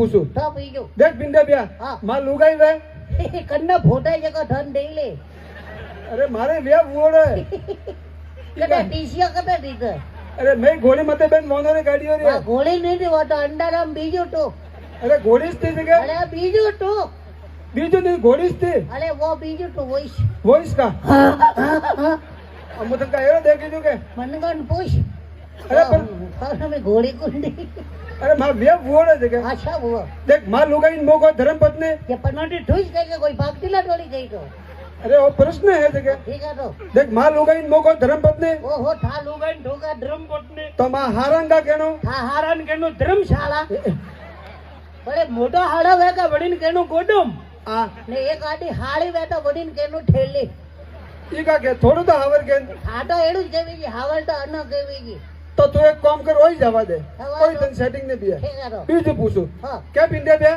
પૂછું તો બીજું દેખ પિંડે બ્યા હા. માં લુગાઈ વે કન્ના ફોટા જગો ધન દઈ લે અરે મારે વે વોડે કદા ટીસિયા કદા દીધા અરે મેં ઘોડી મતે બેન મોનો રે ગાડીઓ રે આ ગોળી નહીં હોતો અંડારામ બીજું ટોક અરે ઘોડી સ્થી જગ્યા અરે બીજું ટોક બીજું નહીં ઘોડી સ્થી અરે વો બીજું ટોક વોઈસ વોઇસ કા અમુક કા એરો દેખી જો કે મનગન પૂછ અરે પણ તમે ઘોડી કુંડી અરે માં વે વોડે છે કે આછા વો દેખ માં લુગાઈ મો કોઈ ધર્મ પત્ની કે પનોટી ઠુસ ગઈ કે કોઈ ભાગતીલા ટોળી ગઈ તો અરે ઓ પ્રશ્ન હે છે કે ઠીક है तो દેખ માં લુગાઈ મો કોઈ ધર્મ પત્ની ओहो था लुगाई ढोका धर्म पटने તો માં હારાંગા કેનો था हारान केनो धर्मशाला बड़े मोटा हाड़ा वेका वडीन केनो गोडम આ ने एक आडी हाड़ी वेता वडीन केनो ठेली ઈ કા કે થોડું તો હાવર કે हाडो एडू ज केवी हावल तो अन केवी તો તું એક કામ કર ઓય જવા દે જવા કોઈ દો. તને સેટિંગ ને બી ठीक है तो બીજું પૂછું हां કે પિંડે બે